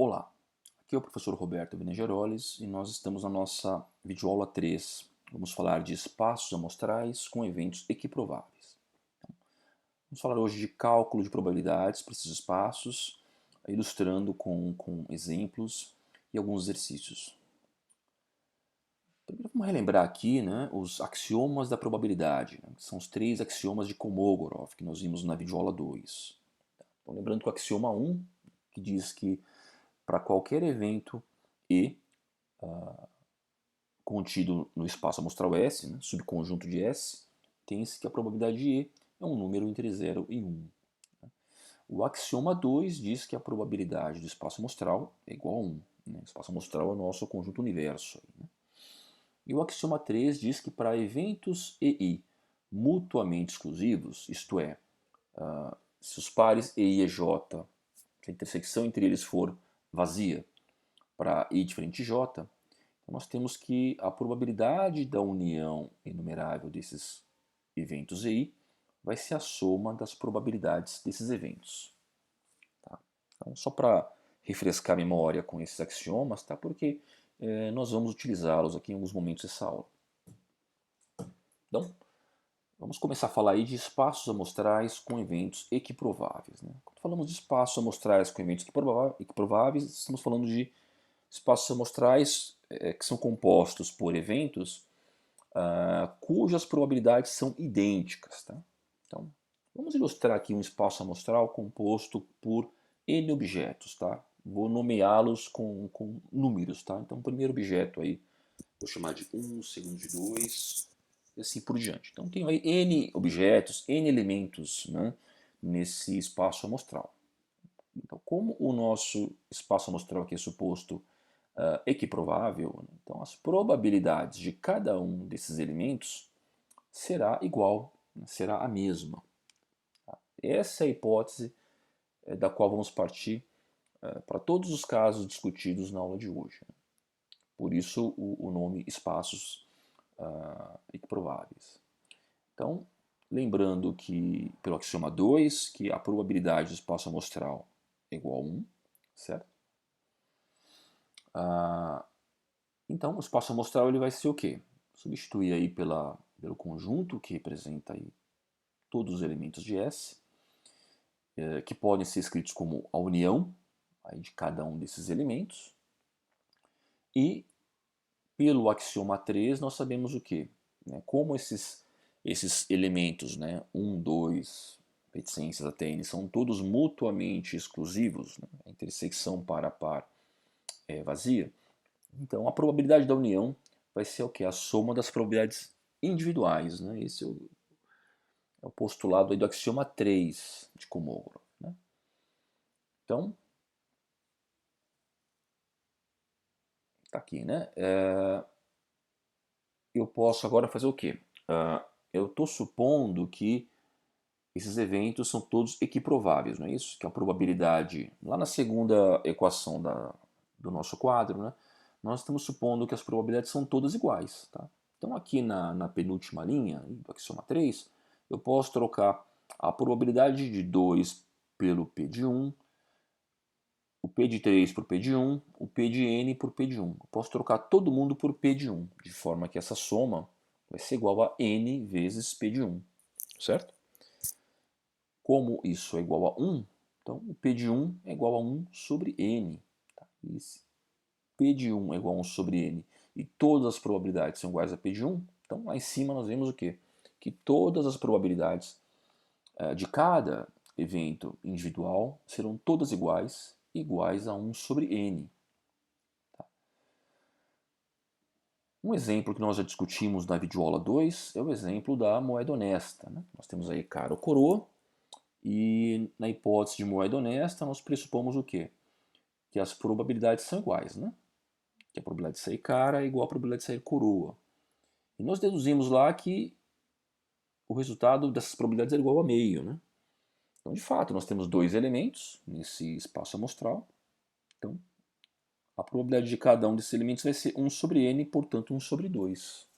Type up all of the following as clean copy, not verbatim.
Olá, aqui é o professor Roberto Benegeroles e nós estamos na nossa videoaula 3. Vamos falar de espaços amostrais com eventos equiprováveis. Vamos falar hoje de cálculo de probabilidades para esses espaços, ilustrando com exemplos e alguns exercícios. Primeiro vamos relembrar aqui, os axiomas da probabilidade, que são os 3 axiomas de Kolmogorov que nós vimos na videoaula 2. Então, lembrando que o axioma 1, que diz que para qualquer evento E contido no espaço amostral S, subconjunto de S, tem-se que a probabilidade de E é um número entre 0 e 1. O axioma 2 diz que a probabilidade do espaço amostral é igual a 1. O espaço amostral é o nosso conjunto universo. E o axioma 3 diz que para eventos EI mutuamente exclusivos, isto é, se os pares EI e J, se a intersecção entre eles for vazia para I diferente de J, nós temos que a probabilidade da união enumerável desses eventos EI vai ser a soma das probabilidades desses eventos. Tá? Então, só para refrescar a memória com esses axiomas, tá? Porque nós vamos utilizá-los aqui em alguns momentos dessa aula. Então, vamos começar a falar aí de espaços amostrais com eventos equiprováveis. Quando falamos de espaços amostrais com eventos equiprováveis, estamos falando de espaços amostrais que são compostos por eventos cujas probabilidades são idênticas. Tá? Então, vamos ilustrar aqui um espaço amostral composto por N objetos. Tá? Vou nomeá-los com números. Tá? Então, o primeiro objeto aí, vou chamar de 1, segundo de 2, e assim por diante. Então, tenho aí N objetos, N elementos nesse espaço amostral. Então, como o nosso espaço amostral aqui é suposto equiprovável, então as probabilidades de cada um desses elementos será igual, será a mesma. Tá? Essa é a hipótese da qual vamos partir para todos os casos discutidos na aula de hoje. Por isso o nome espaços equiprováveis. Então, lembrando que, pelo axioma 2, que a probabilidade do espaço amostral é igual a 1, certo? Então, o espaço amostral ele vai ser o quê? Substituir aí pelo conjunto que representa aí todos os elementos de S, que podem ser escritos como a união aí de cada um desses elementos. E pelo axioma 3 nós sabemos o quê? Como esses elementos, 1, 2, reticências até N, são todos mutuamente exclusivos, a intersecção par a par é vazia, então a probabilidade da união vai ser o quê? A soma das probabilidades individuais. Esse é o postulado aí do axioma 3 de Kolmogorov. Então, tá aqui, eu posso agora fazer o quê? Eu estou supondo que esses eventos são todos equiprováveis, não é isso? Que a probabilidade, lá na segunda equação do nosso quadro, nós estamos supondo que as probabilidades são todas iguais. Tá? Então aqui na penúltima linha, do axioma 3, eu posso trocar a probabilidade de 2 pelo P de 1, o P de 3 por P de 1, o P de N por P de 1. Eu posso trocar todo mundo por P de 1, de forma que essa soma vai ser igual a N vezes P de 1, certo? Como isso é igual a 1, então o P de 1 é igual a 1 sobre N. Tá? E se P de 1 é igual a 1 sobre N e todas as probabilidades são iguais a P de 1, então lá em cima nós vemos o quê? Que todas as probabilidades de cada evento individual serão todas iguais a 1 sobre N. Tá? Um exemplo que nós já discutimos na videoaula 2 é o exemplo da moeda honesta. Nós temos aí cara ou coroa, e na hipótese de moeda honesta nós pressupomos o quê? Que as probabilidades são iguais, que a probabilidade de sair cara é igual à probabilidade de sair coroa. E nós deduzimos lá que o resultado dessas probabilidades é igual a meio. Então, de fato, nós temos dois elementos nesse espaço amostral. Então, a probabilidade de cada um desses elementos vai ser 1 sobre n, portanto 1 sobre 2.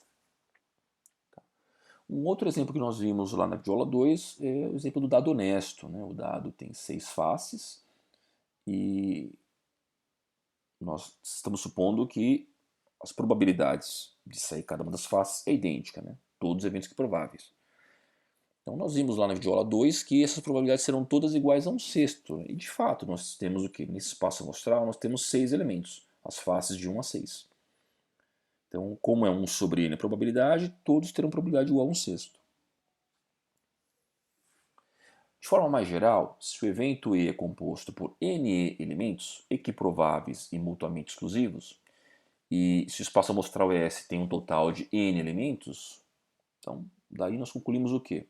Um outro exemplo que nós vimos lá na videoaula 2 é o exemplo do dado honesto. O dado tem 6 faces e nós estamos supondo que as probabilidades de sair cada uma das faces é idêntica, né? Todos os eventos equiprováveis. Então nós vimos lá na videoaula 2 que essas probabilidades serão todas iguais a 1/6. E de fato nós temos o que? Nesse espaço amostral nós temos 6 elementos, as faces de 1 a 6. Então, como é 1 sobre n a probabilidade, todos terão probabilidade igual a 1/6. De forma mais geral, se o evento E é composto por n elementos equiprováveis e mutuamente exclusivos, e se o espaço amostral S tem um total de n elementos, então daí nós concluímos o quê?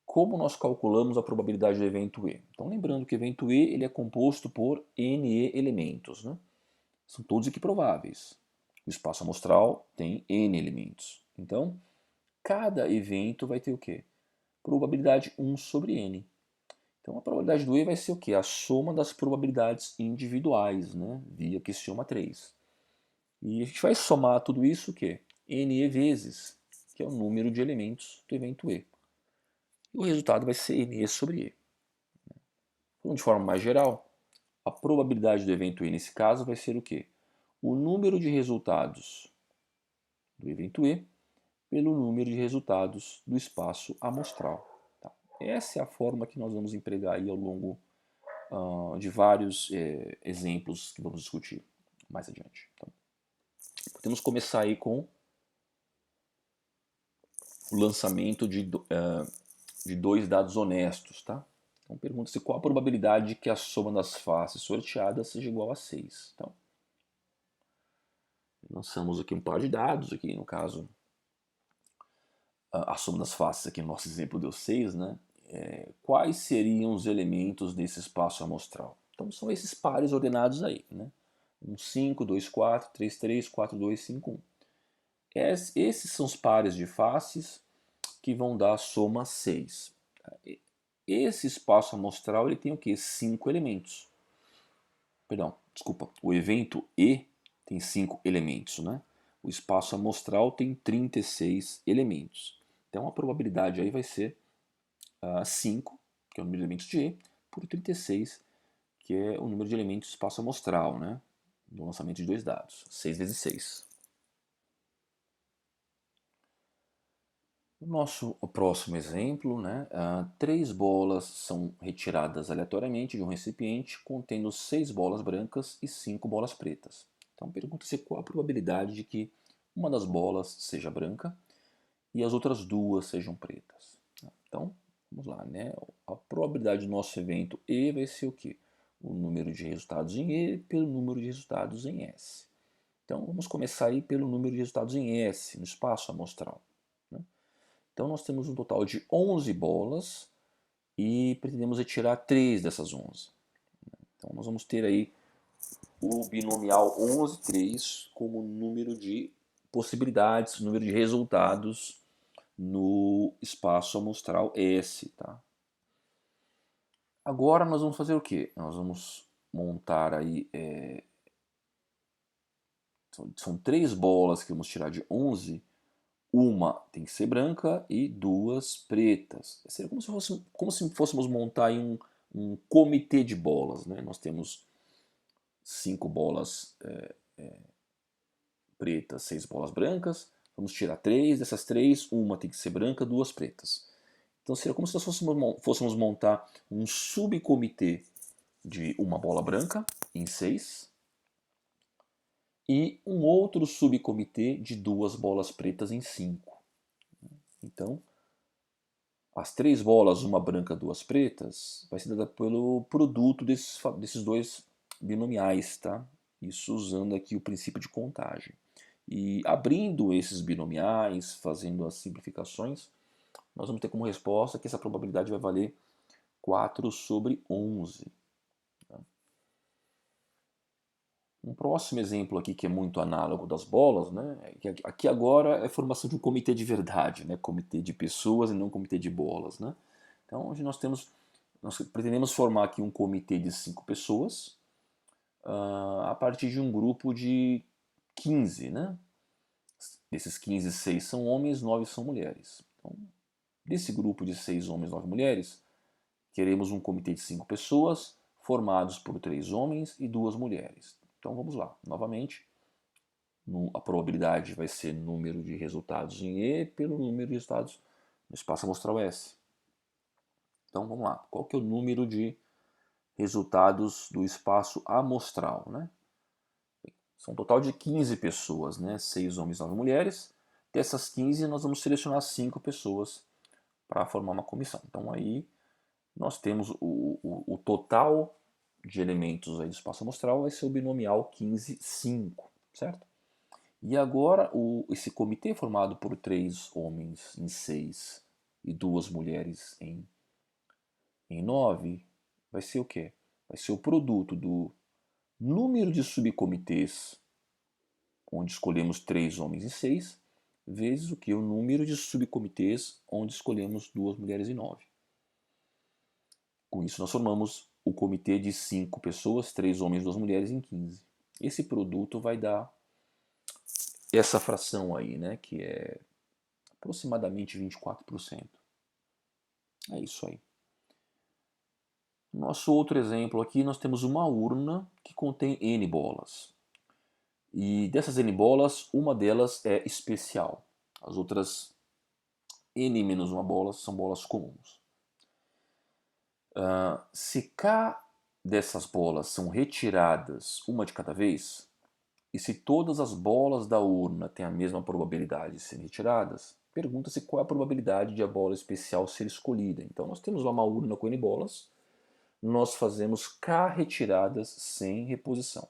Como nós calculamos a probabilidade do evento E? Então lembrando que o evento E ele é composto por n elementos, né? São todos equiprováveis. O espaço amostral tem n elementos. Então, cada evento vai ter o quê? Probabilidade 1 sobre n. Então a probabilidade do E vai ser o quê? A soma das probabilidades individuais, né? Via axioma 3. E a gente vai somar tudo isso o quê? N vezes, que é o número de elementos do evento E. E o resultado vai ser N sobre E. Então, de forma mais geral, a probabilidade do evento E nesse caso vai ser o quê? O número de resultados do evento E pelo número de resultados do espaço amostral. Tá? Essa é a forma que nós vamos empregar aí ao longo de vários exemplos que vamos discutir mais adiante. Então, podemos começar aí com o lançamento de dois dados honestos. Tá? Então pergunta-se qual a probabilidade de que a soma das faces sorteadas seja igual a 6. Então, lançamos aqui um par de dados, aqui no caso a soma das faces, aqui no nosso exemplo deu 6, né? Quais seriam os elementos desse espaço amostral? Então são esses pares ordenados aí, né? 1, 5, 2, 4, 3, 3, 4, 2, 5, 1. Esses são os pares de faces que vão dar a soma 6. Esse espaço amostral ele tem o quê? 5 elementos. Perdão, desculpa. O evento E tem 5 elementos, né? O espaço amostral tem 36 elementos. Então a probabilidade aí vai ser 5, que é o número de elementos de E, por 36, que é o número de elementos do espaço amostral, né? Do lançamento de dois dados. 6 vezes 6. No nosso próximo exemplo, né, 3 bolas são retiradas aleatoriamente de um recipiente contendo 6 bolas brancas e 5 bolas pretas. Então pergunta-se qual a probabilidade de que uma das bolas seja branca e as outras duas sejam pretas. Então, vamos lá, né? A probabilidade do nosso evento E vai ser o quê? O número de resultados em E pelo número de resultados em S. Então, vamos começar aí pelo número de resultados em S, no espaço amostral. Né? Então, nós temos um total de 11 bolas e pretendemos retirar 3 dessas 11. Então, nós vamos ter aí o binomial 11, 3 como número de possibilidades, número de resultados no espaço amostral S. Tá? Agora nós vamos fazer o quê? Nós vamos montar aí, são 3 bolas que vamos tirar de 11, uma tem que ser branca e 2 pretas. Seria como se fôssemos montar aí um comitê de bolas. Né? Nós temos 5 bolas pretas, 6 bolas brancas, vamos tirar 3, dessas 3, uma tem que ser branca, 2 pretas. Então seria como se nós fôssemos montar um subcomitê de uma bola branca em 6 e um outro subcomitê de 2 bolas pretas em 5. Então, as 3 bolas, uma branca, 2 pretas, vai ser dada pelo produto desses dois binomiais, tá? Isso usando aqui o princípio de contagem. E abrindo esses binomiais, fazendo as simplificações, nós vamos ter como resposta que essa probabilidade vai valer 4 sobre 11. Um próximo exemplo aqui que é muito análogo das bolas, né? Aqui agora é formação de um comitê de verdade, né? Comitê de pessoas e não comitê de bolas, né? Então hoje nós pretendemos formar aqui um comitê de 5 pessoas a partir de um grupo de 15, né? Desses 15, 6 são homens, 9 são mulheres. Então, desse grupo de 6 homens, 9 mulheres, queremos um comitê de 5 pessoas formados por 3 homens e 2 mulheres. Então vamos lá, novamente, a probabilidade vai ser número de resultados em E pelo número de resultados no espaço amostral S. Então vamos lá, qual que é o número de resultados do espaço amostral, né? São um total de 15 pessoas, né? 6 homens e 9 mulheres. Dessas 15, nós vamos selecionar 5 pessoas para formar uma comissão. Então aí nós temos o total de elementos aí do espaço amostral vai ser o binomial 15, 5, certo? E agora esse comitê formado por 3 homens em 6 e 2 mulheres em 9 vai ser o quê? Vai ser o produto do número de subcomitês, onde escolhemos 3 homens e 6, vezes o que? O número de subcomitês, onde escolhemos 2 mulheres e 9. Com isso, nós formamos o comitê de 5 pessoas, 3 homens e 2 mulheres, em 15. Esse produto vai dar essa fração aí, né, que é aproximadamente 24%. É isso aí. Nosso outro exemplo aqui, nós temos uma urna que contém N bolas. E dessas N bolas, uma delas é especial. As outras N menos uma bolas são bolas comuns. Se K dessas bolas são retiradas uma de cada vez, e se todas as bolas da urna têm a mesma probabilidade de serem retiradas, pergunta-se qual é a probabilidade de a bola especial ser escolhida. Então nós temos lá uma urna com N bolas, nós fazemos K retiradas sem reposição.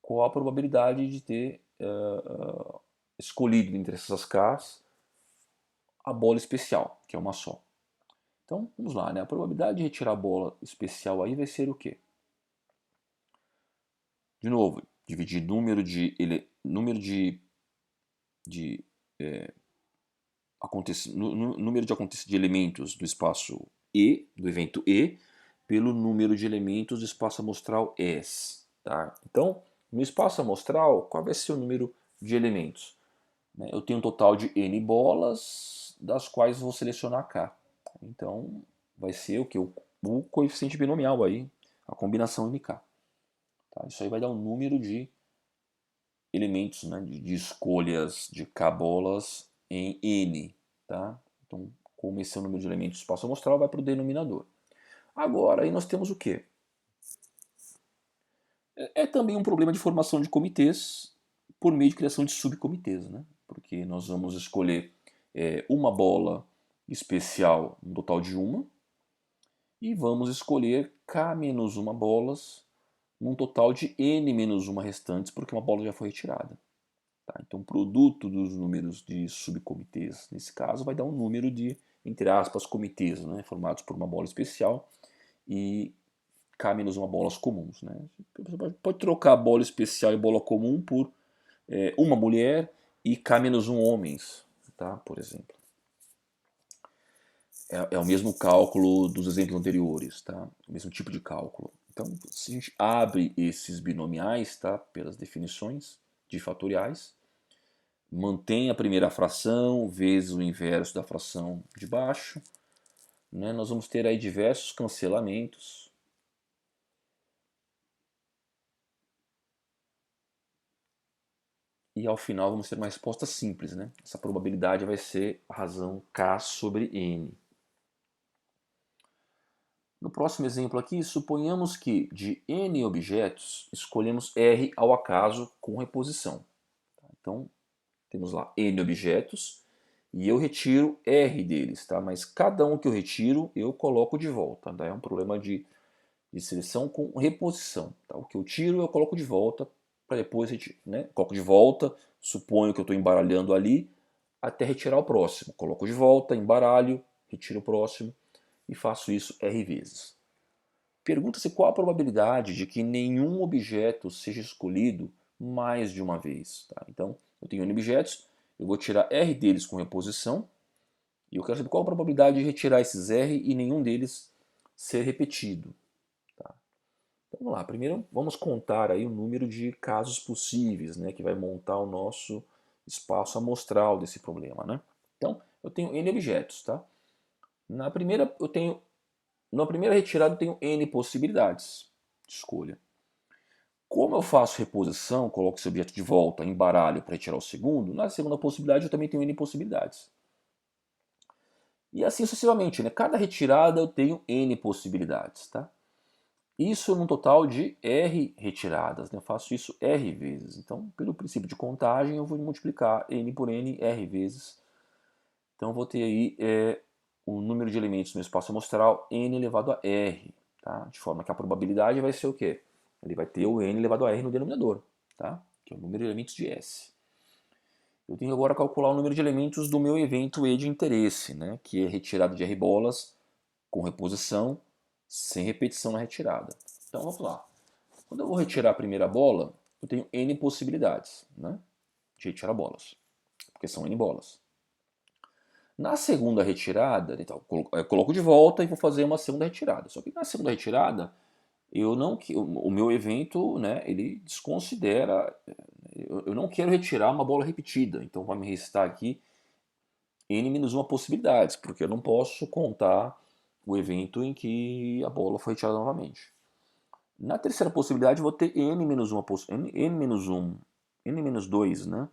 Qual a probabilidade de ter escolhido entre essas Ks a bola especial, que é uma só? Então vamos lá, né? A probabilidade de retirar a bola especial aí vai ser o quê? De novo, dividir número de de elementos do espaço E, do evento E, pelo número de elementos do espaço amostral S. Tá? Então, no espaço amostral, qual vai ser o número de elementos? Eu tenho um total de N bolas, das quais vou selecionar K. Então, vai ser o que? O coeficiente binomial aí, a combinação MK. Tá? Isso aí vai dar um número de elementos, né, de escolhas de K bolas em N. Tá? Então, como esse é o número de elementos do espaço amostral, vai para o denominador. Agora, aí nós temos o quê? É também um problema de formação de comitês por meio de criação de subcomitês, né? Porque nós vamos escolher uma bola especial, um total de uma, e vamos escolher K menos uma bolas num total de N menos uma restantes, porque uma bola já foi retirada. Tá? Então, o produto dos números de subcomitês, nesse caso, vai dar um número de, entre aspas, comitês, né, formados por uma bola especial e K menos uma bolas comuns. Né? Você pode trocar bola especial e bola comum por uma mulher e K menos um homens, tá? Por exemplo. É o mesmo cálculo dos exemplos anteriores, tá? O mesmo tipo de cálculo. Então, se a gente abre esses binomiais, tá? Pelas definições de fatoriais, mantém a primeira fração vezes o inverso da fração de baixo, né? Nós vamos ter aí diversos cancelamentos. E ao final vamos ter uma resposta simples, né? Essa probabilidade vai ser a razão K sobre N. No próximo exemplo aqui, suponhamos que de N objetos escolhemos R ao acaso com reposição. Então, temos lá N objetos e eu retiro R deles, tá? Mas cada um que eu retiro, eu coloco de volta. Tá? É um problema de seleção com reposição. Tá? O que eu tiro, eu coloco de volta para depois retirar. Né? Coloco de volta, suponho que eu estou embaralhando ali, até retirar o próximo. Coloco de volta, embaralho, retiro o próximo e faço isso R vezes. Pergunta-se qual a probabilidade de que nenhum objeto seja escolhido mais de uma vez. Tá? Então, eu tenho N objetos, eu vou tirar R deles com reposição, e eu quero saber qual a probabilidade de retirar esses R e nenhum deles ser repetido. Tá? Então, vamos lá, primeiro vamos contar aí o número de casos possíveis, né, que vai montar o nosso espaço amostral desse problema. Né? Então, eu tenho N objetos. Tá? Na primeira retirada eu tenho N possibilidades de escolha. Como eu faço reposição, coloco esse objeto de volta, embaralho para retirar o segundo, na segunda possibilidade eu também tenho n possibilidades. E assim sucessivamente, né? Cada retirada eu tenho n possibilidades, tá? Isso num total de R retiradas, né? Eu faço isso R vezes. Então, pelo princípio de contagem, eu vou multiplicar n por n R vezes. Então, eu vou ter aí o número de elementos no espaço amostral n elevado a R, tá? De forma que a probabilidade vai ser o quê? Ele vai ter o n elevado a R no denominador, tá? Que é o número de elementos de S. Eu tenho agora que calcular o número de elementos do meu evento E de interesse, né? Que é retirada de R bolas com reposição, sem repetição na retirada. Então vamos lá. Quando eu vou retirar a primeira bola, eu tenho N possibilidades, né, de retirar bolas, porque são N bolas. Na segunda retirada, então, eu coloco de volta e vou fazer uma segunda retirada. Só que na segunda retirada, o meu evento, né, ele desconsidera, eu não quero retirar uma bola repetida, então vai me restar aqui N-1 possibilidades, porque eu não posso contar o evento em que a bola foi retirada novamente. Na terceira possibilidade eu vou ter n-1, n-1, n-2, né?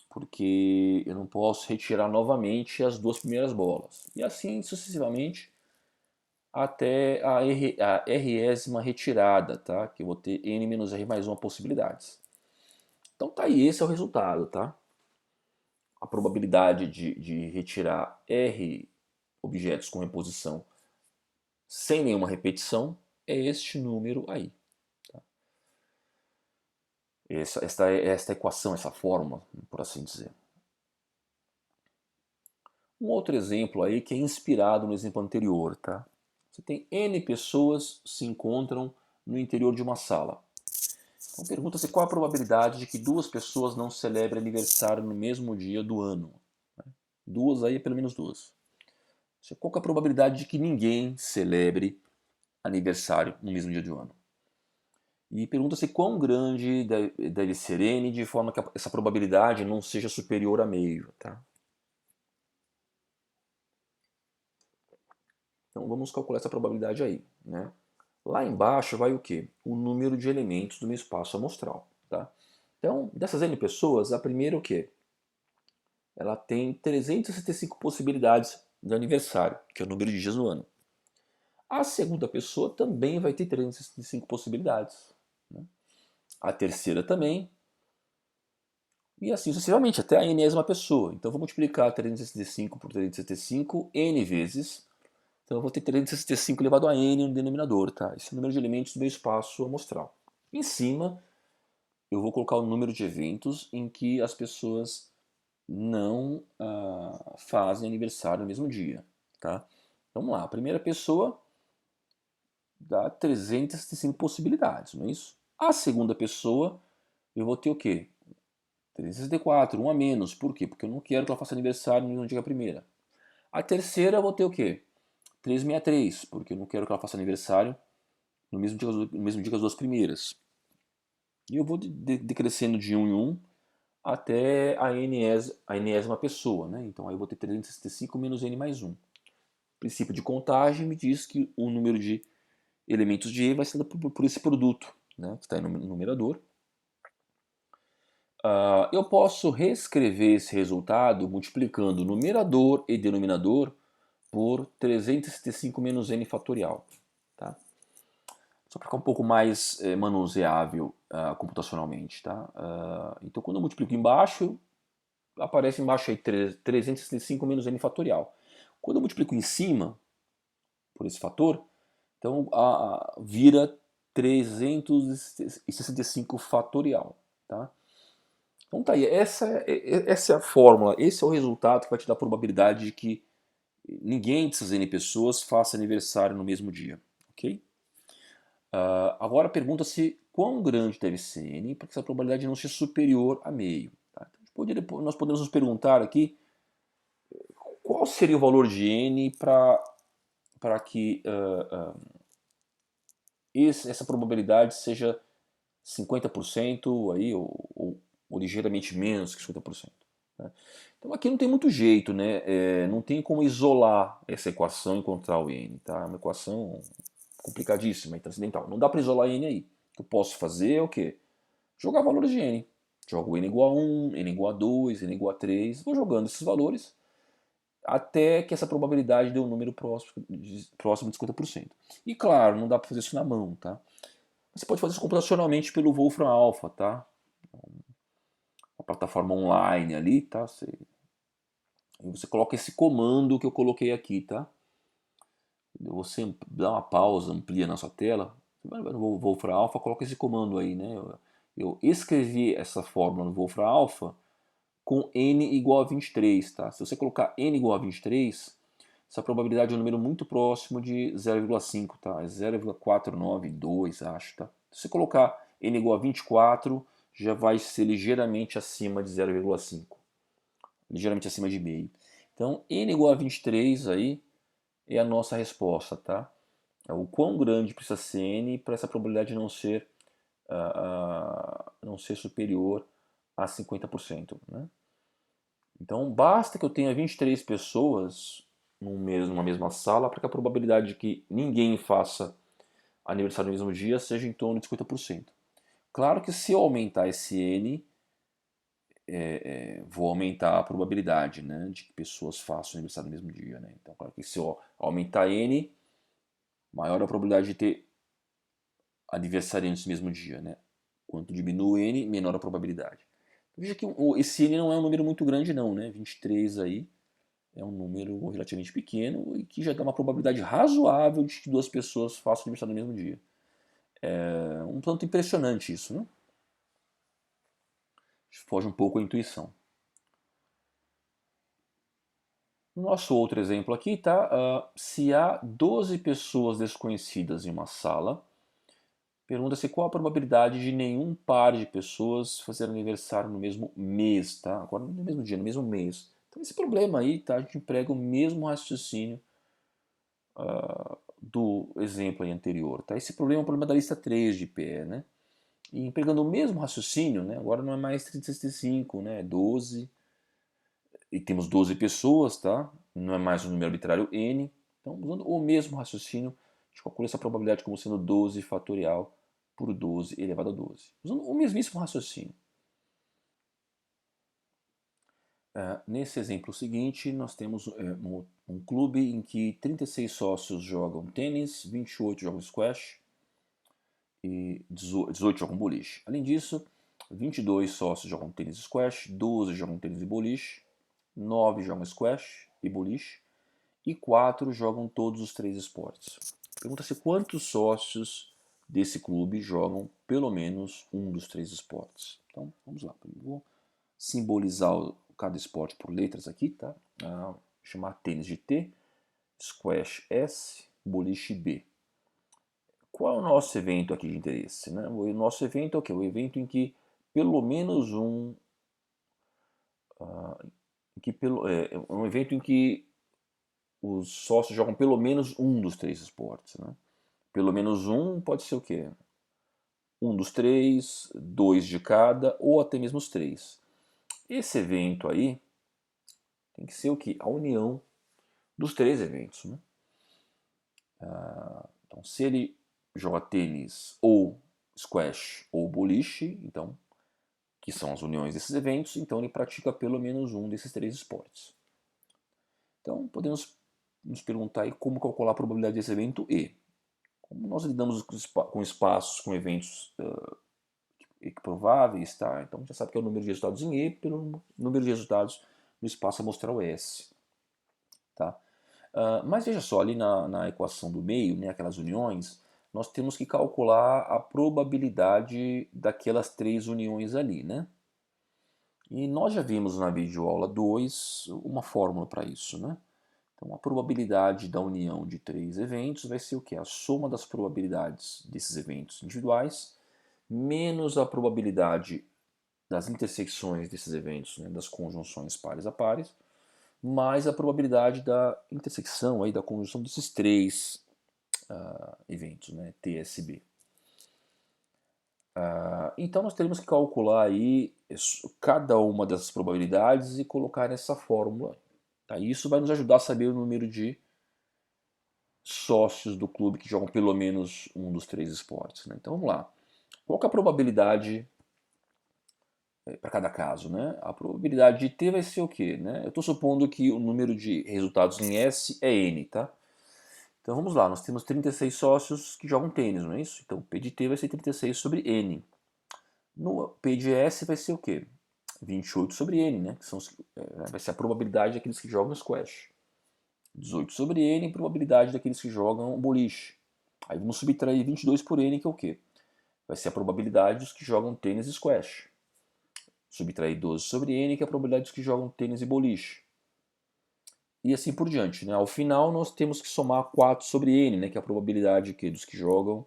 Porque eu não posso retirar novamente as duas primeiras bolas. E assim sucessivamente até a résima retirada, tá? Que eu vou ter n-r mais 1 possibilidades. Então tá aí, esse é o resultado, tá? A probabilidade de retirar R objetos com reposição sem nenhuma repetição é este número aí. Tá? Esta equação, essa fórmula, por assim dizer. Um outro exemplo aí que é inspirado no exemplo anterior. Tá? Você tem N pessoas se encontram no interior de uma sala. Então pergunta-se qual a probabilidade de que duas pessoas não celebrem aniversário no mesmo dia do ano. Duas aí é pelo menos duas. Qual é a probabilidade de que ninguém celebre aniversário no mesmo dia do ano? E pergunta-se quão grande deve ser n de forma que essa probabilidade não seja superior a meio. Tá? Então vamos calcular essa probabilidade aí. Né? Lá embaixo vai o quê? O número de elementos do meu espaço amostral. Tá? Então, dessas n pessoas, a primeira é o quê? Ela tem 365 possibilidades de aniversário, que é o número de dias no ano. A segunda pessoa também vai ter 365 possibilidades. Né? A terceira também. E assim sucessivamente, até a enésima pessoa. Então eu vou multiplicar 365 por 365 n vezes. Então eu vou ter 365 elevado a n no denominador. Tá? Esse é o número de elementos do meu espaço amostral. Em cima, eu vou colocar o número de eventos em que as pessoas não fazem aniversário no mesmo dia. Tá? Vamos lá, a primeira pessoa dá 365 possibilidades, não é isso? A segunda pessoa, eu vou ter o quê? 364, um a menos. Por quê? Porque eu não quero que ela faça aniversário no mesmo dia que a primeira. A terceira eu vou ter o quê? 363, porque eu não quero que ela faça aniversário no mesmo dia que as duas primeiras. E eu vou decrescendo de 1 em 1 até a enésima pessoa. Né? Então aí eu vou ter 365 menos n mais 1. O princípio de contagem me diz que o número de elementos de E vai ser por esse produto, né? Que está aí no numerador. Eu posso reescrever esse resultado multiplicando numerador e denominador por 365 menos n fatorial. Tá? Só para ficar um pouco mais manuseável computacionalmente. Tá? Então, quando eu multiplico embaixo, aparece embaixo aí 365 menos n fatorial. Quando eu multiplico em cima, por esse fator, então vira 365 fatorial. Tá? Então tá aí, essa é a fórmula, esse é o resultado que vai te dar a probabilidade de que ninguém dessas N pessoas faça aniversário no mesmo dia. Ok? Agora pergunta-se quão grande deve ser N para que essa probabilidade não seja superior a meio. Tá? Então, nós podemos nos perguntar aqui qual seria o valor de N para que essa probabilidade seja 50% aí, ou ligeiramente menos que 50%. Né? Então aqui não tem muito jeito, né? Não tem como isolar essa equação e encontrar o n. Tá? É uma equação complicadíssima, transcendental. Não dá para isolar n aí. que eu posso fazer é o quê? Jogar valores de N. Jogo N igual a 1, N igual a 2, N igual a 3, vou jogando esses valores até que essa probabilidade dê um número próximo de 50%. E claro, não dá para fazer isso na mão, tá? Você pode fazer isso computacionalmente pelo Wolfram Alpha, tá? Uma plataforma online ali, tá? Você coloca esse comando que eu coloquei aqui, tá? Você dá uma pausa, amplia na sua tela, você vai no Wolfram Alpha, coloca esse comando aí, né? Eu escrevi essa fórmula no Wolfram Alpha com n igual a 23, tá? Se você colocar n igual a 23, essa probabilidade é um número muito próximo de 0,5, tá? É 0,492, acho, tá? Se você colocar n igual a 24, já vai ser ligeiramente acima de 0,5, ligeiramente acima de meio. Então, n igual a 23 aí é a nossa resposta, tá? É o quão grande precisa ser n para essa probabilidade não ser superior a 50%, né? Então, basta que eu tenha 23 pessoas numa mesma sala para que a probabilidade de que ninguém faça aniversário no mesmo dia seja em torno de 50%. Claro que se eu aumentar esse n, vou aumentar a probabilidade, né, de que pessoas façam aniversário no mesmo dia. Né? Então, claro que se eu aumentar n, maior a probabilidade de ter aniversariantes no mesmo dia. Né? Quanto diminui n, menor a probabilidade. Veja que esse n não é um número muito grande não, né? 23 aí é um número relativamente pequeno e que já dá uma probabilidade razoável de que duas pessoas façam aniversário no mesmo dia. É um tanto impressionante isso, né? Foge um pouco a intuição. No nosso outro exemplo aqui, tá? Se há 12 pessoas desconhecidas em uma sala, pergunta-se qual a probabilidade de nenhum par de pessoas fazer aniversário no mesmo mês, tá? Agora no mesmo dia, no mesmo mês. Então esse problema aí, tá? A gente emprega o mesmo raciocínio do exemplo aí anterior, tá? Esse problema é o problema da lista 3 de PE, né? E empregando o mesmo raciocínio, né? Agora não é mais 365, né? É 12. E temos 12 pessoas, tá? Não é mais um número arbitrário n. Então, usando o mesmo raciocínio, a gente calcula essa probabilidade como sendo 12 fatorial por 12 elevado a 12. Usando o mesmíssimo raciocínio. Nesse exemplo seguinte, nós temos um clube em que 36 sócios jogam tênis, 28 jogam squash e 18 jogam boliche. Além disso, 22 sócios jogam tênis e squash, 12 jogam tênis e boliche, 9 jogam squash e boliche e 4 jogam todos os três esportes. Pergunta-se quantos sócios desse clube jogam pelo menos um dos três esportes. Então, vamos lá. Eu vou simbolizar cada esporte por letras aqui, tá? Chamar tênis de T, squash S, boliche B. Qual é o nosso evento aqui de interesse? Né? O nosso evento é o quê? O evento em que pelo menos um evento em que os sócios jogam pelo menos um dos três esportes. Né? Pelo menos um pode ser o quê? Um dos três, dois de cada, ou até mesmo os três. Esse evento aí tem que ser o quê? A união dos três eventos. Né? Então, se ele joga tênis ou squash ou boliche, então, que são as uniões desses eventos, então ele pratica pelo menos um desses três esportes. Então, podemos nos perguntar aí como calcular a probabilidade desse evento E. Como nós lidamos com espaços, com eventos equiprováveis, tá? Então já sabe que é o número de resultados em E pelo número de resultados no espaço amostral S. Tá? Mas veja só, ali na equação do meio, né, aquelas uniões, nós temos que calcular a probabilidade daquelas três uniões ali, né? E nós já vimos na videoaula 2 uma fórmula para isso, né? Então a probabilidade da união de três eventos vai ser o quê? A soma das probabilidades desses eventos individuais menos a probabilidade das intersecções desses eventos, né, das conjunções pares a pares, mais a probabilidade da intersecção, aí, da conjunção desses três eventos, né, TSB. Então nós teremos que calcular aí cada uma dessas probabilidades e colocar nessa fórmula. Tá? Isso vai nos ajudar a saber o número de sócios do clube que jogam pelo menos um dos três esportes. Né? Então vamos lá. qual que é a probabilidade para cada caso, né? A probabilidade de T vai ser o quê, né? Eu estou supondo que o número de resultados em S é N, tá? Então vamos lá, nós temos 36 sócios que jogam tênis, não é isso? Então P de T vai ser 36 sobre N. No P de S vai ser o quê? 28 sobre N, né? Que são, vai ser a probabilidade daqueles que jogam squash. 18 sobre N, probabilidade daqueles que jogam boliche. Aí vamos subtrair 22 por N, que é o quê? Vai ser a probabilidade dos que jogam tênis e squash. Subtrair 12 sobre N, que é a probabilidade dos que jogam tênis e boliche. E assim por diante, né? Ao final nós temos que somar 4 sobre N, né? Que é a probabilidade dos que jogam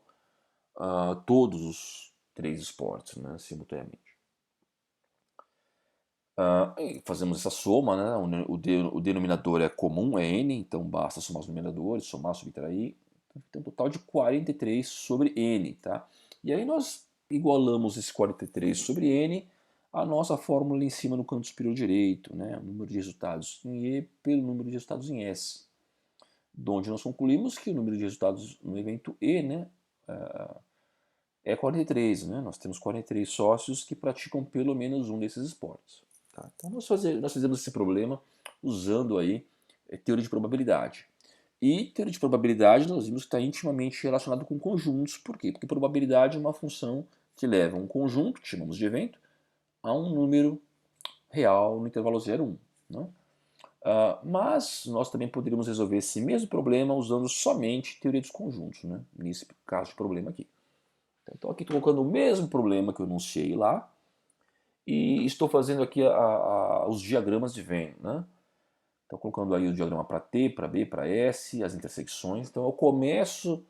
todos os 3 esportes, né? Simultaneamente. Fazemos essa soma, né? O denominador é comum, é N, então basta somar os numeradores, somar, subtrair. Tem um total de 43 sobre N, tá? E aí nós igualamos esse 43 sobre N à nossa fórmula em cima no canto superior direito, né? O número de resultados em E pelo número de resultados em S. De onde nós concluímos que o número de resultados no evento E, né? É 43, né? Nós temos 43 sócios que praticam pelo menos um desses esportes. Tá? Então nós fizemos esse problema usando aí teoria de probabilidade. E teoria de probabilidade nós vimos que está intimamente relacionado com conjuntos. Por quê? Porque probabilidade é uma função que leva um conjunto, que chamamos de evento, a um número real no intervalo 0, 1. Né? Mas nós também poderíamos resolver esse mesmo problema usando somente teoria dos conjuntos, né? Nesse caso de problema aqui. Então aqui estou colocando o mesmo problema que eu enunciei lá e estou fazendo aqui os diagramas de Venn, né? Então colocando aí o diagrama para T, para B, para S, as intersecções. Então eu começo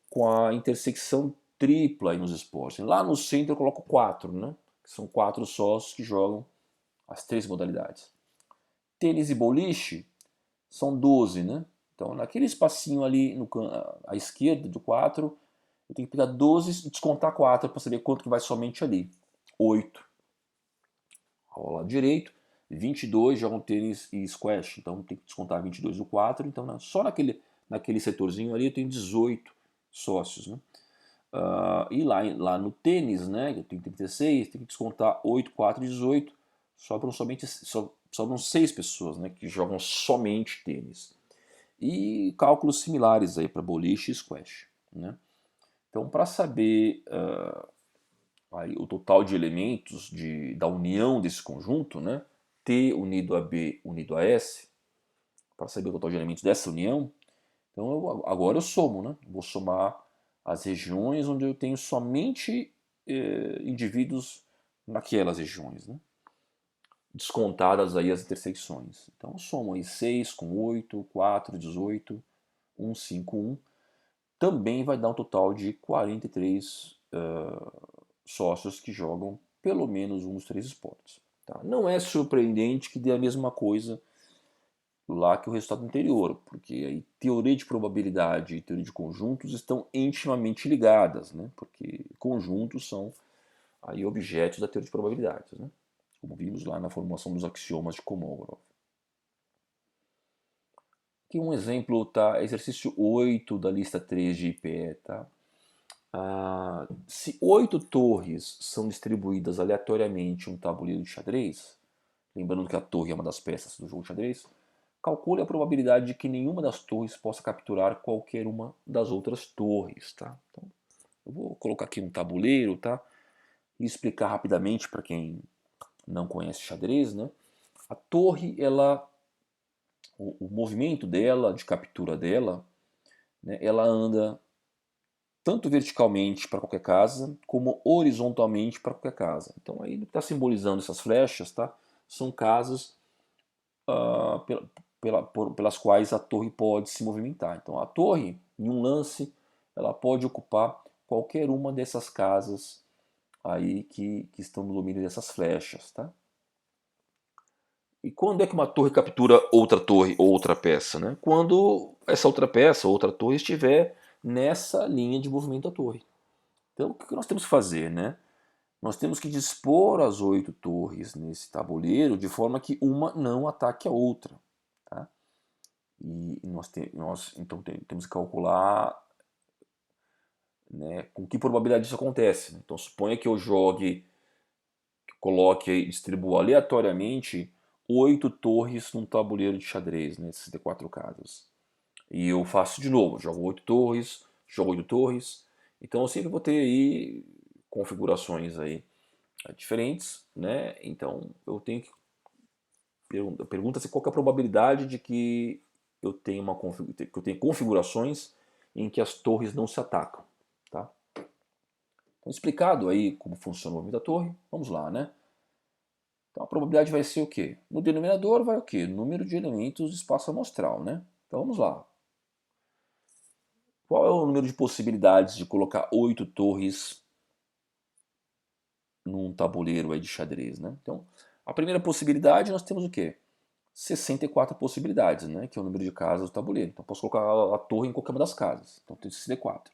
com a intersecção tripla aí nos esportes. Lá no centro eu coloco 4, né? Que são 4 sócios que jogam as 3 modalidades. Tênis e boliche são 12, né? Então naquele espacinho ali à esquerda do 4, eu tenho que pegar 12 e descontar 4 para saber quanto que vai somente ali. 8. Ao lado direito, 22 jogam tênis e squash, então tem que descontar 22 do 4, então só naquele setorzinho ali eu tenho 18 sócios. Né? E lá no tênis, né, eu tenho 36, tenho que descontar 8, 4, 18, sobram 6 pessoas, né, que jogam somente tênis. E cálculos similares aí para boliche e squash. Né? Então, para saber aí, o total de elementos da união desse conjunto, né? T unido a B unido a S, para saber o total de elementos dessa união, então agora eu somo, né? Vou somar as regiões onde eu tenho somente indivíduos naquelas regiões, né? Descontadas aí as intersecções. Então eu somo aí 6 com 8, 4, 18, 1, 5, 1. Também vai dar um total de 43 sócios que jogam pelo menos um dos 3 esportes. Tá? Não é surpreendente que dê a mesma coisa lá que o resultado anterior, porque aí teoria de probabilidade e teoria de conjuntos estão intimamente ligadas, né? Porque conjuntos são aí objetos da teoria de probabilidades, né? Como vimos lá na formulação dos axiomas de Kolmogorov. Aqui um exemplo, tá? Exercício 8 da lista 3 de IPE, tá? Se 8 torres são distribuídas aleatoriamente em um tabuleiro de xadrez, lembrando que a torre é uma das peças do jogo de xadrez, calcule a probabilidade de que nenhuma das torres possa capturar qualquer uma das outras torres. Tá? Então, eu vou colocar aqui um tabuleiro, tá? E explicar rapidamente para quem não conhece xadrez. Né? A torre, o movimento dela, de captura dela, né, ela anda tanto verticalmente para qualquer casa, como horizontalmente para qualquer casa. Então aí está simbolizando essas flechas, tá? São casas pelas quais a torre pode se movimentar. Então a torre, em um lance, ela pode ocupar qualquer uma dessas casas aí que estão no domínio dessas flechas, tá? E quando é que uma torre captura outra torre ou outra peça? Né? Quando essa outra peça, outra torre, estiver nessa linha de movimento da torre. Então, o que nós temos que fazer? Né? Nós temos que dispor as 8 torres nesse tabuleiro de forma que uma não ataque a outra. Tá? E nós então temos que calcular né, com que probabilidade isso acontece. Né? Então suponha que eu coloque e distribua aleatoriamente 8 torres num tabuleiro de xadrez, né, 64 casas. E eu faço de novo, jogo 8 torres, jogo 8 torres. Então eu sempre vou ter aí configurações aí diferentes, né? Então eu tenho que pergunta-se qual que é a probabilidade de que eu tenha configurações em que as torres não se atacam, tá? Então explicado aí como funciona o movimento da torre, vamos lá, né? Então a probabilidade vai ser o quê? No denominador vai o quê? Número de elementos do espaço amostral, né? Então vamos lá. Qual é o número de possibilidades de colocar 8 torres num tabuleiro aí de xadrez, né? Então, a primeira possibilidade nós temos o quê? 64 possibilidades, né? Que é o número de casas do tabuleiro. Então, posso colocar a torre em qualquer uma das casas. Então, tem 64.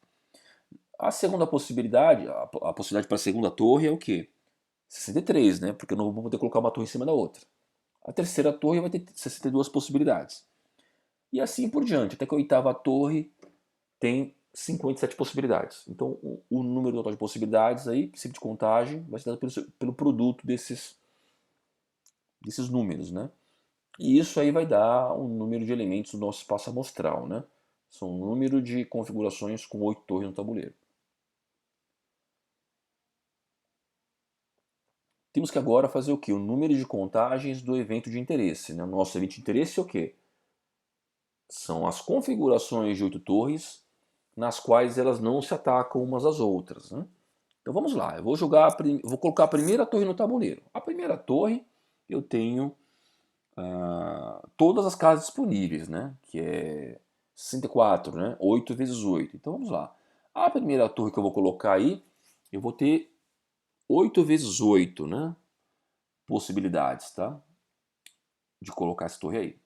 A segunda possibilidade, a possibilidade para a segunda torre é o quê? 63, né? Porque eu não vou poder colocar uma torre em cima da outra. A terceira torre vai ter 62 possibilidades. E assim por diante, até que a oitava torre tem 57 possibilidades. Então, o número total de possibilidades aí, princípio de contagem, vai ser dado pelo produto desses números, né? E isso aí vai dar um número de elementos do nosso espaço amostral, né? São um número de configurações com 8 torres no tabuleiro. Temos que agora fazer o quê? O número de contagens do evento de interesse. Né? O nosso evento de interesse é o quê? São as configurações de 8 torres nas quais elas não se atacam umas às outras. Né? Então vamos lá, eu vou colocar a primeira torre no tabuleiro. A primeira torre eu tenho todas as casas disponíveis, né? Que é 64, né? 8 vezes 8. Então vamos lá. A primeira torre que eu vou colocar aí, eu vou ter 8 vezes 8, né? Possibilidades, tá? De colocar essa torre aí.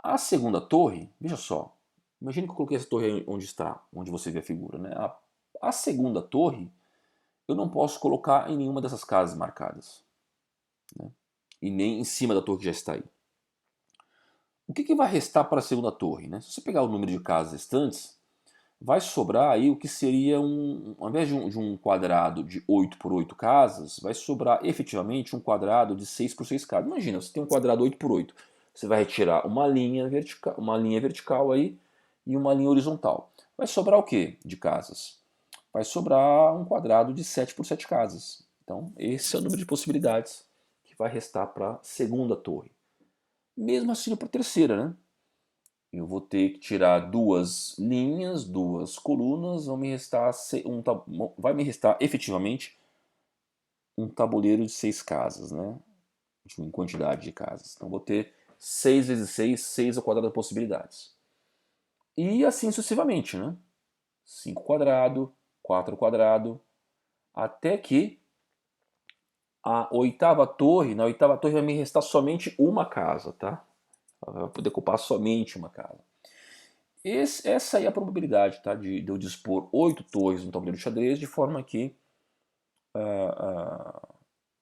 A segunda torre, veja só. Imagine que eu coloquei essa torre aí onde está, onde você vê a figura, né? A segunda torre, eu não posso colocar em nenhuma dessas casas marcadas, né? E nem em cima da torre que já está aí. O que vai restar para a segunda torre? Né? Se você pegar o número de casas restantes, vai sobrar aí o que seria ao invés de um quadrado de 8 por 8 casas, vai sobrar efetivamente um quadrado de 6 por 6 casas. Imagina, você tem um quadrado 8 por 8. Você vai retirar uma linha vertical aí e uma linha horizontal. Vai sobrar o que de casas? Vai sobrar um quadrado de 7 por 7 casas. Então, esse é o número de possibilidades que vai restar para a segunda torre. Mesmo assim para a terceira, né? Eu vou ter que tirar duas linhas, duas colunas, vai me restar efetivamente um tabuleiro de 6 casas, né? Em quantidade de casas. Então vou ter 6 vezes 6, 6 ao quadrado de possibilidades. E assim sucessivamente, né? 5 quadrado, 4 quadrado, até que na oitava torre vai me restar somente uma casa, tá? Ela vai poder ocupar somente uma casa. Essa aí é a probabilidade, tá, de eu dispor 8 torres no tabuleiro de xadrez de forma que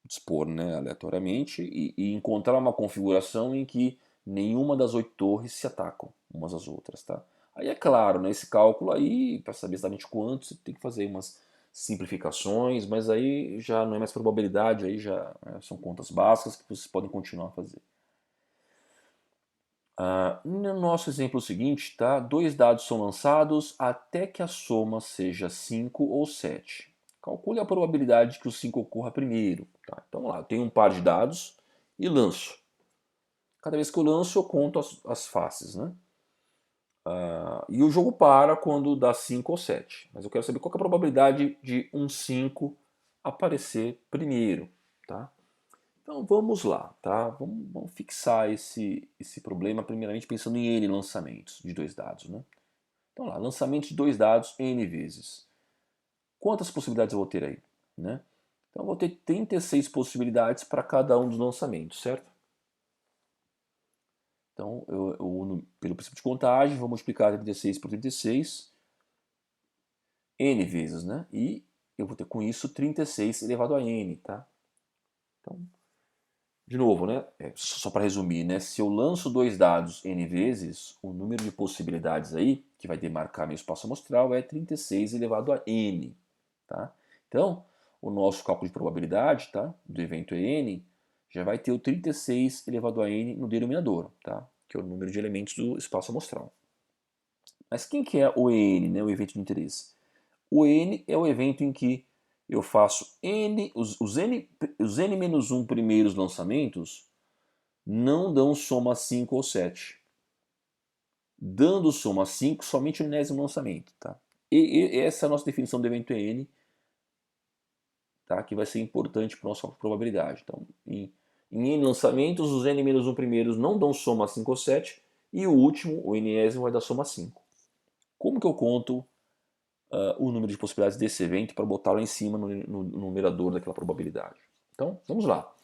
dispor, né, aleatoriamente e encontrar uma configuração em que nenhuma das 8 torres se atacam umas às outras, tá? Aí é claro, né, esse cálculo aí, para saber exatamente quanto, você tem que fazer umas simplificações, mas aí já não é mais probabilidade, aí já são contas básicas que vocês podem continuar a fazer. No nosso exemplo seguinte, tá? Dois dados são lançados até que a soma seja 5 ou 7. Calcule a probabilidade de que o 5 ocorra primeiro. Tá? Então vamos lá, eu tenho um par de dados e lanço. Cada vez que eu lanço, eu conto as faces. Né? E o jogo para quando dá 5 ou 7. Mas eu quero saber qual que é a probabilidade de um 5 aparecer primeiro. Tá? Então vamos lá, tá? Vamos fixar esse problema primeiramente pensando em N lançamentos de dois dados, né? Então lá, lançamento de dois dados N vezes. Quantas possibilidades eu vou ter aí, né? Então eu vou ter 36 possibilidades para cada um dos lançamentos, certo? Então eu uno pelo princípio de contagem, vou multiplicar 36 por 36, N vezes, né? E eu vou ter com isso 36 elevado a N, tá? Então De novo, né? Só para resumir, né? Se eu lanço dois dados n vezes, o número de possibilidades aí, que vai demarcar meu espaço amostral, é 36 elevado a n. Tá? Então, o nosso cálculo de probabilidade, tá, do evento n já vai ter o 36 elevado a n no denominador, tá? Que é o número de elementos do espaço amostral. Mas quem que é o n, né, o evento de interesse? O n é o evento em que eu faço n, os n menos 1 primeiros lançamentos não dão soma 5 ou 7. Dando soma 5 somente o enésimo lançamento. Tá? E essa é a nossa definição do evento n, tá? Que vai ser importante para a nossa probabilidade. Então, em n lançamentos, os n menos 1 primeiros não dão soma 5 ou 7, e o último, o enésimo, vai dar soma 5. Como que eu conto o número de possibilidades desse evento para botar lá em cima no numerador daquela probabilidade? Então, vamos lá.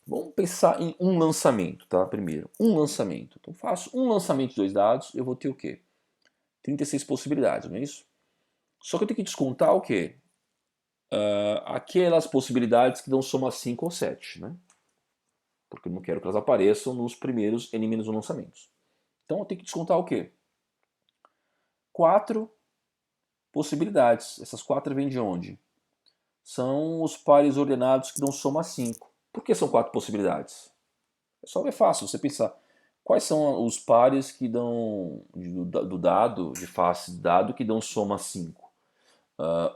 Vamos pensar em um lançamento, tá? Primeiro, um lançamento. Então, faço um lançamento de dois dados, eu vou ter o quê? 36 possibilidades, não é isso? Só que eu tenho que descontar o quê? Aquelas possibilidades que dão soma 5 ou 7, né? Porque eu não quero que elas apareçam nos primeiros n-1 lançamentos. Então eu tenho que descontar o quê? 4 possibilidades. Essas 4 vêm de onde? São os pares ordenados que dão soma 5. Por que são 4 possibilidades? É só ver fácil, você pensar. Quais são os pares que dão do dado, de face do dado, que dão soma 5?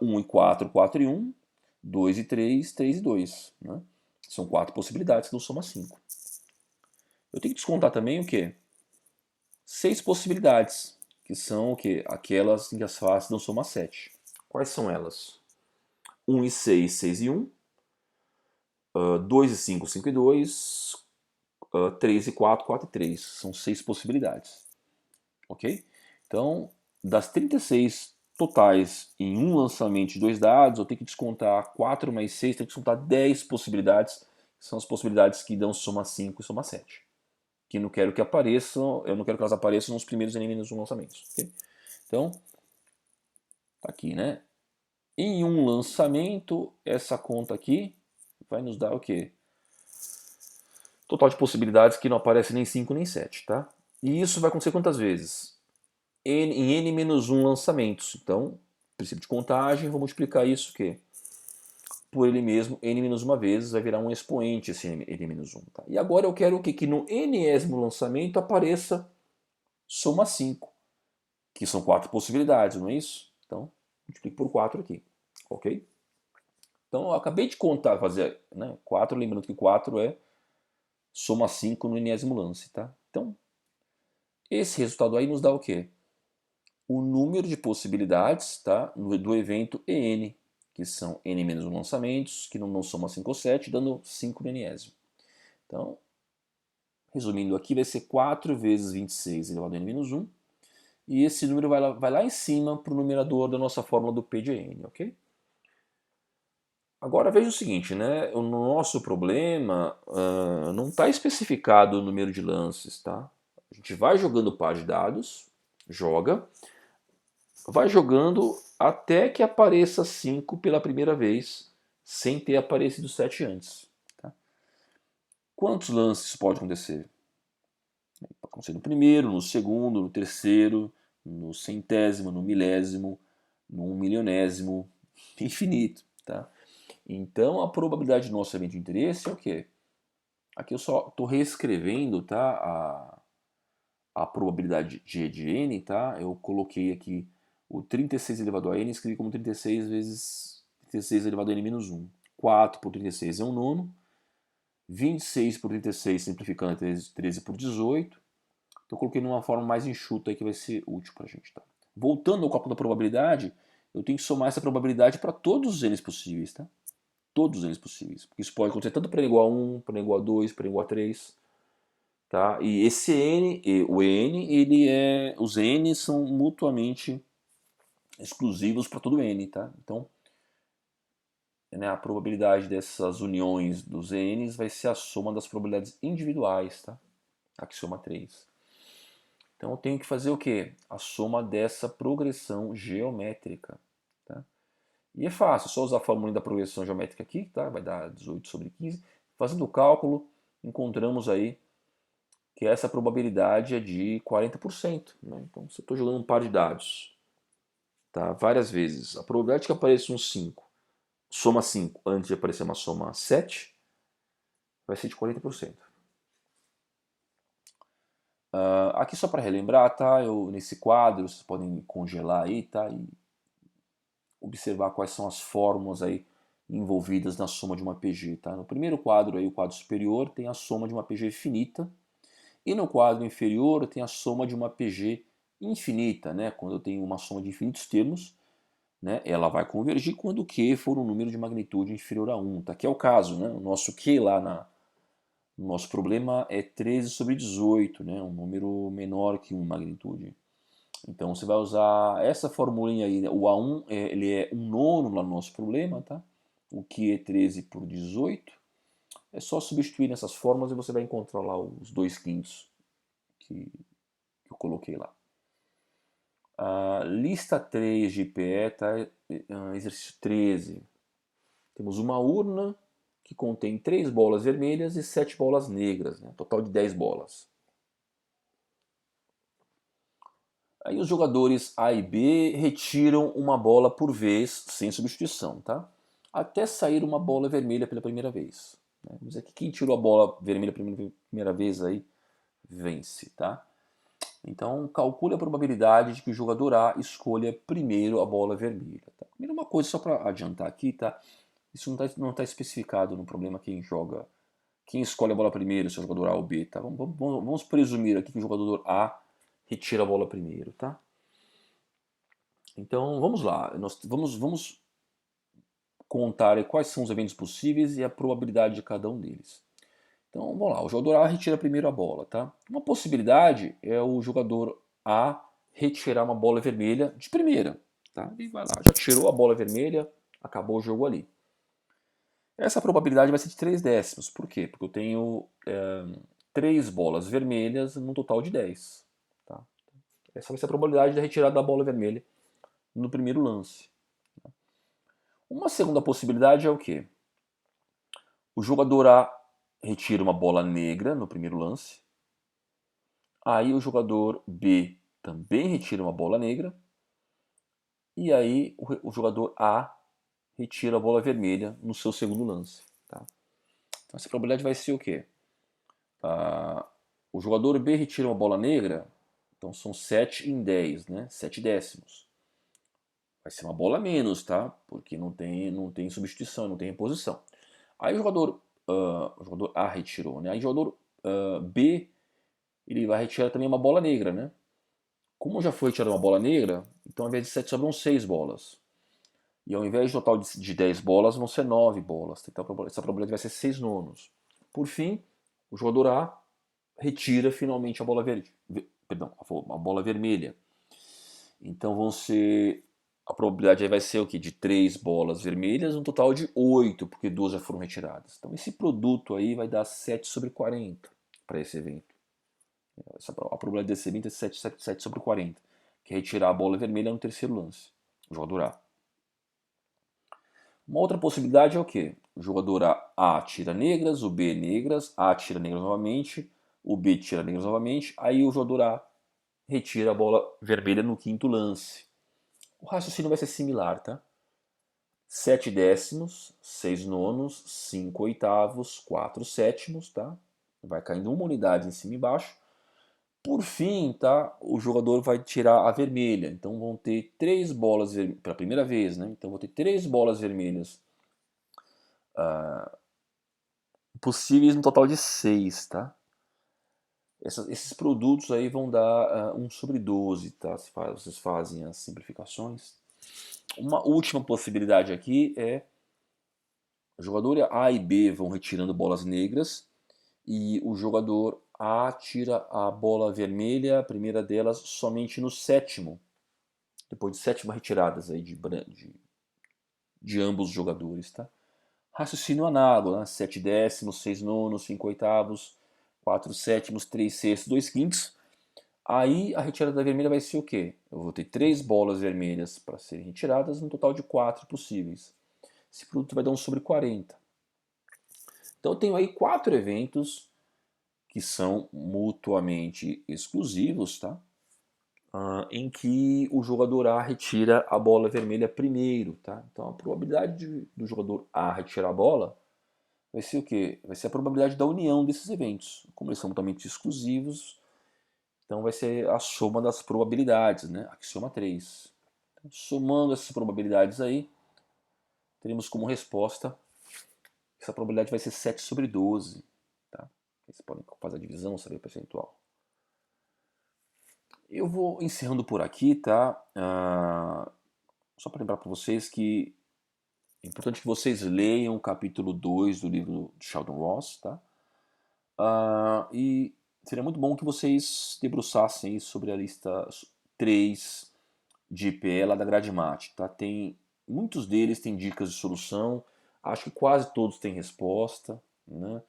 1 e 4, 4 e 1, 2 e 3, 3 e 2. Né? São 4 possibilidades que dão soma 5. Eu tenho que descontar também o quê? 6 possibilidades, que são o quê? Aquelas em que as faces dão soma 7. Quais são elas? 1 e 6, 6 e 1. 2 e 5, 5 e 2. 3 e 4, 4 e 3. São 6 possibilidades. Ok? Então, das 36 totais em um lançamento de dois dados, eu tenho que descontar 4 mais 6, tenho que descontar 10 possibilidades, que são as possibilidades que dão soma 5 e soma 7. Que não quero que apareçam, eu não quero que elas apareçam nos primeiros n-1 lançamentos. Okay? Então, tá aqui, né? Em um lançamento, essa conta aqui vai nos dar o quê? Total de possibilidades que não aparece nem 5 nem 7, tá? E isso vai acontecer quantas vezes? Em n-1 lançamentos. Então, princípio de contagem, vou multiplicar isso o quê? Por ele mesmo, n-1 vezes, vai virar um expoente esse n-1. Tá? E agora eu quero o quê? Que no n-ésimo lançamento apareça soma 5, que são 4 possibilidades, não é isso? Então, multiplico por 4 aqui, ok? Então, eu acabei de contar, fazer 4, lembrando que 4 é soma 5 no n-ésimo lance, tá? Então, esse resultado aí nos dá o quê? O número de possibilidades, tá, do evento EN, que são n menos 1 lançamentos, que não soma 5 ou 7, dando 5 no n-ésimo. Então, resumindo aqui, vai ser 4 vezes 26 elevado a n menos 1, e esse número vai lá em cima para o numerador da nossa fórmula do P de n, ok? Agora veja o seguinte, né? O nosso problema não está especificado o número de lances, tá? A gente vai jogando par de dados, vai jogando até que apareça 5 pela primeira vez, sem ter aparecido 7 antes. Tá? Quantos lances pode acontecer? Pode acontecer no primeiro, no segundo, no terceiro, no centésimo, no milésimo, no milionésimo, infinito. Tá? Então a probabilidade do nosso evento de interesse é o quê? Aqui eu só estou reescrevendo, tá, a probabilidade G de n, tá? Eu coloquei aqui o 36 elevado a n, escrevi como 36 vezes 36 elevado a n menos 1. 4 por 36 é um nono. 26 por 36, simplificando, é 13 por 18. Então eu coloquei numa forma mais enxuta aí que vai ser útil para a gente. Tá? Voltando ao cálculo da probabilidade, eu tenho que somar essa probabilidade para todos os n's possíveis. Tá? Todos eles possíveis. Porque isso pode acontecer tanto para n igual a 1, para n igual a 2, para n igual a 3. Tá? E esse n, o n, os n são mutuamente exclusivos para todo n. Tá? Então, né, a probabilidade dessas uniões dos n's vai ser a soma das probabilidades individuais. Tá? Axioma 3. Então eu tenho que fazer o quê? A soma dessa progressão geométrica. Tá? E é fácil, é só usar a fórmula da progressão geométrica aqui, tá? Vai dar 18 sobre 15. Fazendo o cálculo, encontramos aí que essa probabilidade é de 40%. Né? Então, se eu estou jogando um par de dados, tá, várias vezes, a probabilidade que apareça um 5, soma 5 antes de aparecer uma soma 7, vai ser de 40%. Aqui só para relembrar, tá? Nesse quadro, vocês podem congelar aí, tá? E observar quais são as fórmulas aí envolvidas na soma de uma PG, tá? No primeiro quadro aí, o quadro superior, tem a soma de uma PG finita, e no quadro inferior tem a soma de uma PG infinita, né? Quando eu tenho uma soma de infinitos termos, né? Ela vai convergir quando Q for um número de magnitude inferior a 1, tá? Que é o caso, né? O nosso Q lá no nosso problema é 13 sobre 18, né? Um número menor que 1 em magnitude. Então você vai usar essa formulinha aí, né? O A1 ele é um nono lá no nosso problema, tá? O que é 13 por 18. É só substituir nessas fórmulas e você vai encontrar lá os 2/5 que eu coloquei lá. Lista 3 de IPE, tá? Exercício 13. Temos uma urna que contém 3 bolas vermelhas e 7 bolas negras, né? Total de 10 bolas. Aí os jogadores A e B retiram uma bola por vez, sem substituição, tá? Até sair uma bola vermelha pela primeira vez. Né? Vamos dizer que quem tirou a bola vermelha pela primeira vez aí, vence, tá? Então calcule a probabilidade de que o jogador A escolha primeiro a bola vermelha. Tá? Primeiro uma coisa só para adiantar aqui, tá? Isso não tá especificado no problema quem escolhe a bola primeiro, se é o jogador A ou B, tá? Vamos presumir aqui que o jogador A retira a bola primeiro, tá? Então vamos lá, vamos contar quais são os eventos possíveis e a probabilidade de cada um deles. Então vamos lá, o jogador A retira primeiro a bola, tá? Uma possibilidade é o jogador A retirar uma bola vermelha de primeira, tá? E vai lá, já tirou a bola vermelha, acabou o jogo ali. Essa probabilidade vai ser de 3 décimos, por quê? Porque eu tenho 3 bolas vermelhas num total de 10. Tá? Essa vai ser a probabilidade da retirada da bola vermelha no primeiro lance. Uma segunda possibilidade é o quê? O jogador A retira uma bola negra no primeiro lance. Aí o jogador B também retira uma bola negra. E aí o jogador A retira a bola vermelha no seu segundo lance. Tá? Então essa probabilidade vai ser o quê? O jogador B retira uma bola negra, então são 7 em 10, né? 7 décimos. Vai ser uma bola menos, tá? Porque não tem substituição, não tem reposição. Aí o jogador A retirou, né? Aí o jogador B ele vai retirar também uma bola negra, né? Como já foi retirada uma bola negra, então ao invés de 7 sobram 6 bolas. E ao invés de total de 10 bolas, vão ser 9 bolas. Então essa probabilidade vai ser 6 nonos. Por fim, o jogador A retira finalmente a bola verde. Perdão, a bola vermelha. Então vão ser. A probabilidade aí vai ser o quê? De 3 bolas vermelhas, um total de 8, porque 2 já foram retiradas. Então esse produto aí vai dar 7 sobre 40 para esse evento. A probabilidade desse evento é 7 sobre 40, que é retirar a bola vermelha no terceiro lance, o jogador A. Uma outra possibilidade é o quê? O jogador A tira negras, o B negras, A tira negras novamente, o B tira negras novamente, aí o jogador A retira a bola vermelha no quinto lance. O raciocínio vai ser similar, tá? 7 décimos, 6 nonos, 5 oitavos, 4 sétimos, tá? Vai caindo uma unidade em cima e embaixo. Por fim, tá? O jogador vai tirar a vermelha. Então vão ter 3 bolas vermelhas, pela primeira vez, né? Então vou ter 3 bolas vermelhas possíveis no total de 6, tá? Esses produtos aí vão dar 1 sobre 12, tá? Vocês fazem as simplificações. Uma última possibilidade aqui é o jogador A e B vão retirando bolas negras e o jogador A tira a bola vermelha, a primeira delas, somente no sétimo, depois de 7 retiradas aí de ambos os jogadores, tá? Raciocínio análogo, né? 7 décimos, 6 nonos, 5 oitavos, 4 sétimos, 3 sextos, 2 quintos. Aí a retirada da vermelha vai ser o quê? Eu vou ter 3 bolas vermelhas para serem retiradas, um total de 4 possíveis. Esse produto vai dar 1 sobre 40. Então eu tenho aí 4 eventos que são mutuamente exclusivos, tá? Em que o jogador A retira a bola vermelha primeiro, tá? Então a probabilidade do jogador A retirar a bola vai ser o quê? Vai ser a probabilidade da união desses eventos. Como eles são mutuamente exclusivos, então vai ser a soma das probabilidades, né? Axioma 3. Então, somando essas probabilidades aí, teremos como resposta que essa probabilidade vai ser 7/12. Tá? Vocês podem fazer a divisão, saber o percentual. Eu vou encerrando por aqui, tá? Só para lembrar para vocês que é importante que vocês leiam o capítulo 2 do livro de Sheldon Ross, tá? E seria muito bom que vocês debruçassem sobre a lista 3 de IPE lá da Gradmate, tá? Muitos deles têm dicas de solução, acho que quase todos têm resposta, né?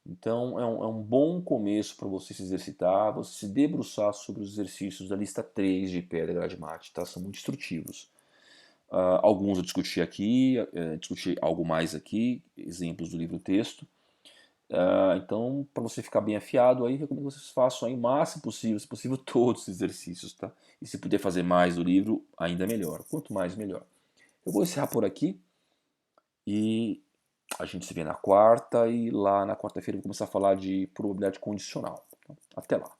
Então é um bom começo para você se exercitar, você se debruçar sobre os exercícios da lista 3 de IPE da Gradmate, tá? São muito instrutivos. Alguns eu discuti aqui, discuti algo mais aqui, exemplos do livro texto. Então, para você ficar bem afiado, aí recomendo que vocês façam aí o máximo possível, se possível, todos os exercícios, tá? E se puder fazer mais do livro, ainda melhor. Quanto mais, melhor. Eu vou encerrar por aqui e a gente se vê na quarta e lá na quarta-feira eu vou começar a falar de probabilidade condicional. Então, até lá.